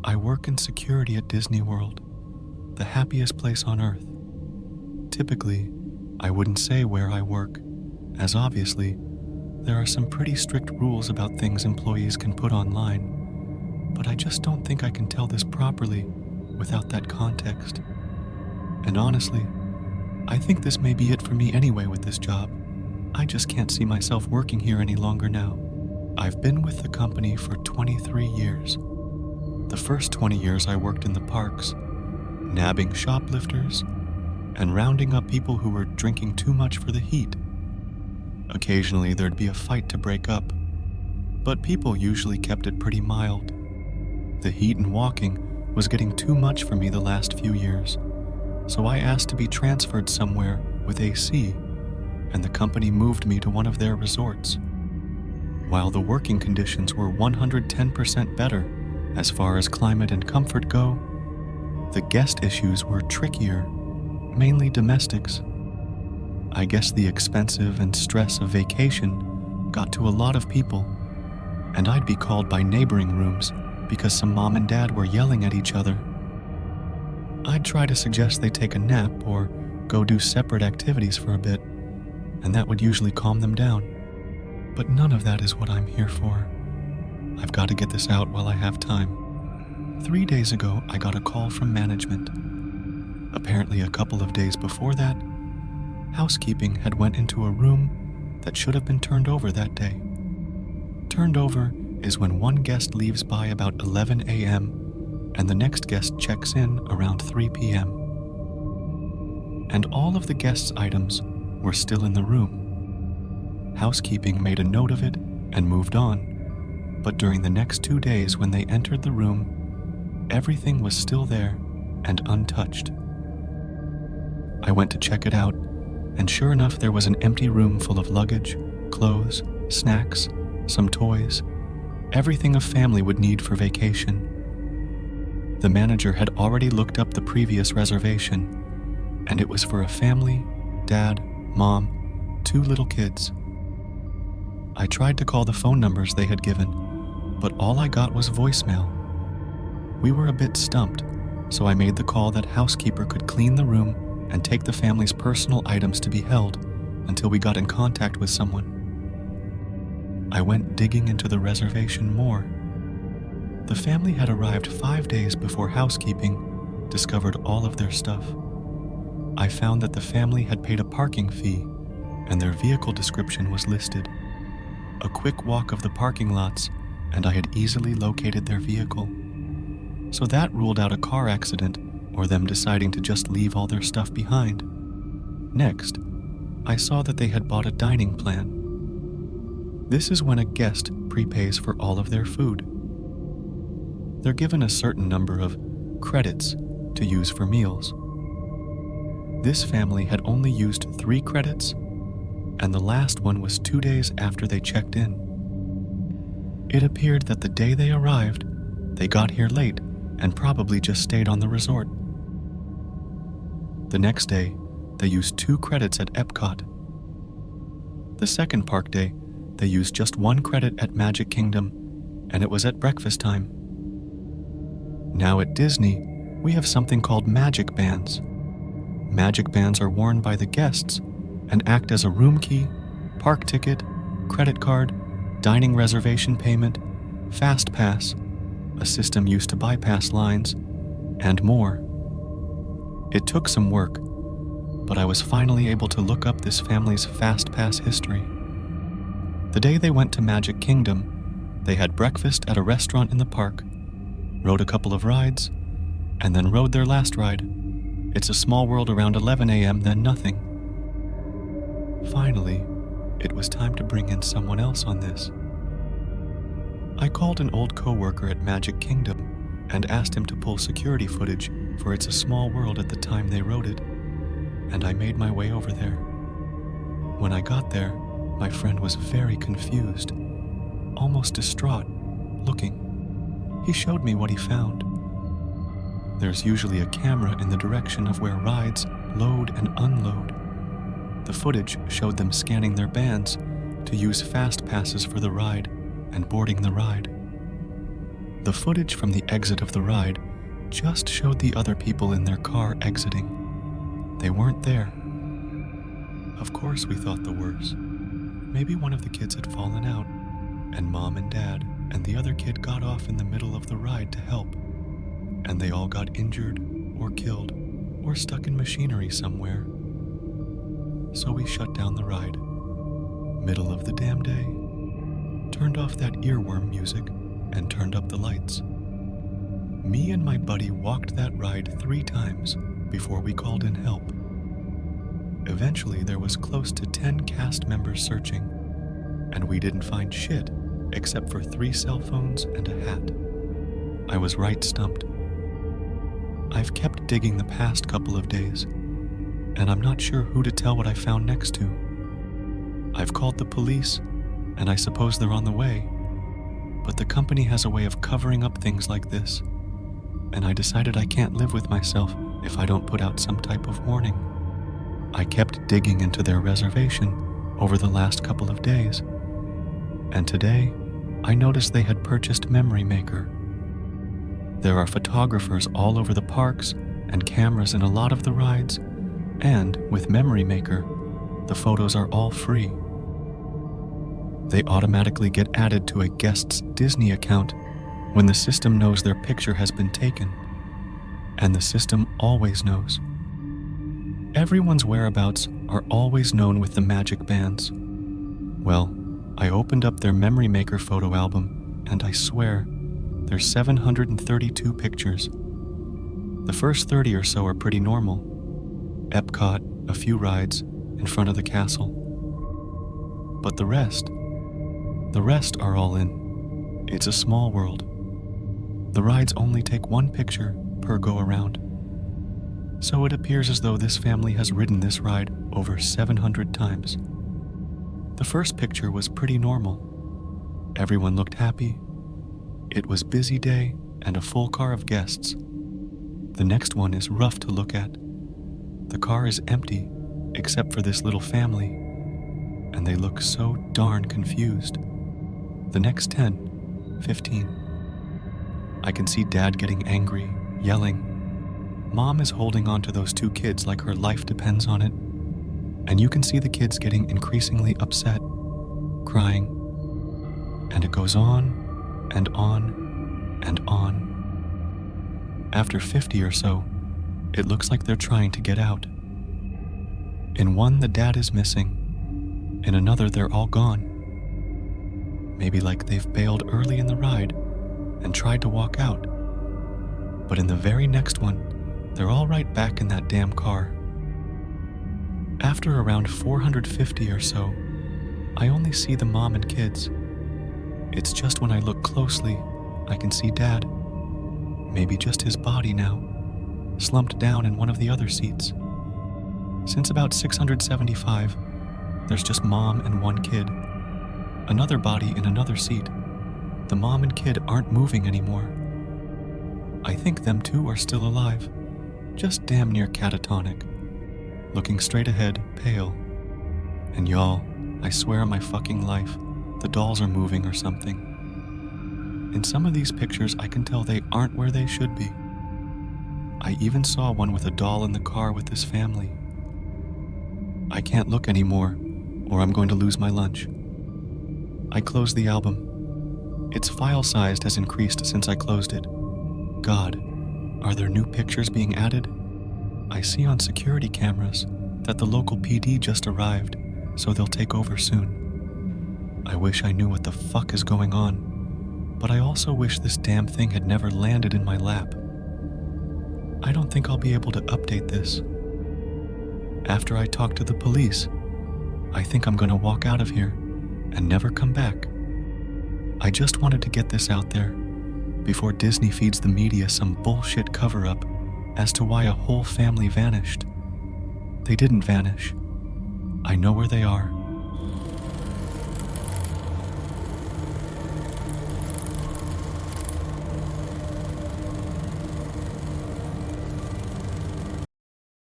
I work in security at Disney World, the happiest place on Earth. Typically, I wouldn't say where I work, as obviously, there are some pretty strict rules about things employees can put online, but I just don't think I can tell this properly without that context. And honestly, I think this may be it for me anyway with this job. I just can't see myself working here any longer now. I've been with the company for 23 years. The first 20 years I worked in the parks, nabbing shoplifters and rounding up people who were drinking too much for the heat. Occasionally there'd be a fight to break up, but people usually kept it pretty mild. The heat and walking was getting too much for me the last few years, so I asked to be transferred somewhere with AC, and the company moved me to one of their resorts. While the working conditions were 110% better as far as climate and comfort go, the guest issues were trickier, mainly domestics. I guess the expensive and stress of vacation got to a lot of people, and I'd be called by neighboring rooms because some mom and dad were yelling at each other. I'd try to suggest they take a nap or go do separate activities for a bit, and that would usually calm them down. But none of that is what I'm here for. I've got to get this out while I have time. 3 days ago, I got a call from management. Apparently a couple of days before that, housekeeping had went into a room that should have been turned over that day. Turned over is when one guest leaves by about 11 a.m. and the next guest checks in around 3 p.m. And all of the guests' items were still in the room. Housekeeping made a note of it and moved on, but during the next 2 days when they entered the room, everything was still there and untouched. I went to check it out, and sure enough there was an empty room full of luggage, clothes, snacks, some toys, everything a family would need for vacation. The manager had already looked up the previous reservation, and it was for a family, dad, mom, 2 little kids. I tried to call the phone numbers they had given, but all I got was voicemail. We were a bit stumped, so I made the call that housekeeper could clean the room and take the family's personal items to be held until we got in contact with someone. I went digging into the reservation more. The family had arrived 5 days before housekeeping discovered all of their stuff. I found that the family had paid a parking fee, and their vehicle description was listed. A quick walk of the parking lots, and I had easily located their vehicle. So that ruled out a car accident or them deciding to just leave all their stuff behind. Next, I saw that they had bought a dining plan. This is when a guest prepays for all of their food. They're given a certain number of credits to use for meals. This family had only used 3 credits, and the last one was 2 days after they checked in. It appeared that the day they arrived, they got here late and probably just stayed on the resort. The next day, they used 2 credits at Epcot. The second park day, they used just 1 credit at Magic Kingdom, and it was at breakfast time. Now at Disney, we have something called magic bands. Magic bands are worn by the guests and act as a room key, park ticket, credit card, dining reservation payment, fast pass, a system used to bypass lines, and more. It took some work, but I was finally able to look up this family's fast pass history. The day they went to Magic Kingdom, they had breakfast at a restaurant in the park, rode a couple of rides, and then rode their last ride. It's a small world around 11 a.m., then nothing. Finally, it was time to bring in someone else on this. I called an old co-worker at Magic Kingdom and asked him to pull security footage for It's a Small World at the time they wrote it, and I made my way over there. When I got there, my friend was very confused, almost distraught, looking. He showed me what he found. There's usually a camera in the direction of where rides load and unload. The footage showed them scanning their bands to use fast passes for the ride and boarding the ride. The footage from the exit of the ride just showed the other people in their car exiting. They weren't there. Of course we thought the worst. Maybe one of the kids had fallen out, and Mom and Dad and the other kid got off in the middle of the ride to help, and they all got injured or killed or stuck in machinery somewhere. So we shut down the ride. Middle of the damn day. Turned off that earworm music and turned up the lights. Me and my buddy walked that ride 3 times before we called in help. Eventually, there was close to 10 cast members searching, and we didn't find shit except for 3 cell phones and a hat. I was right stumped. I've kept digging the past couple of days, and I'm not sure who to tell what I found next to. I've called the police, and I suppose they're on the way, but the company has a way of covering up things like this, and I decided I can't live with myself if I don't put out some type of warning. I kept digging into their reservation over the last couple of days, and today I noticed they had purchased Memory Maker. There are photographers all over the parks and cameras in a lot of the rides, and with Memory Maker, the photos are all free. They automatically get added to a guest's Disney account when the system knows their picture has been taken, and the system always knows. Everyone's whereabouts are always known with the magic bands. Well, I opened up their Memory Maker photo album, and I swear, there's 732 pictures. The first 30 or so are pretty normal. Epcot, a few rides, in front of the castle. But the rest are all in. It's a small world. The rides only take 1 picture per go-around. So it appears as though this family has ridden this ride over 700 times. The first picture was pretty normal. Everyone looked happy. It was busy day and a full car of guests. The next one is rough to look at. The car is empty except for this little family, and they look so darn confused. The next 10, 15. I can see Dad getting angry, yelling. Mom is holding on to those 2 kids like her life depends on it, and you can see the kids getting increasingly upset, crying, and it goes on and on and on. After 50 or so, it looks like they're trying to get out. In one, the dad is missing. In another, they're all gone. Maybe like they've bailed early in the ride and tried to walk out. But in the very next one, they're all right back in that damn car. After around 450 or so, I only see the mom and kids. It's just when I look closely, I can see Dad. Maybe just his body now, slumped down in one of the other seats. Since about 675, there's just Mom and 1 kid. Another body in another seat. The mom and kid aren't moving anymore. I think them 2 are still alive, just damn near catatonic, looking straight ahead, pale. And y'all, I swear on my fucking life, the dolls are moving or something. In some of these pictures, I can tell they aren't where they should be. I even saw one with a doll in the car with this family. I can't look anymore, or I'm going to lose my lunch. I closed the album. Its file size has increased since I closed it. God, are there new pictures being added? I see on security cameras that the local PD just arrived, so they'll take over soon. I wish I knew what the fuck is going on, but I also wish this damn thing had never landed in my lap. I don't think I'll be able to update this. After I talk to the police, I think I'm gonna walk out of here and never come back. I just wanted to get this out there before Disney feeds the media some bullshit cover-up as to why a whole family vanished. They didn't vanish. I know where they are,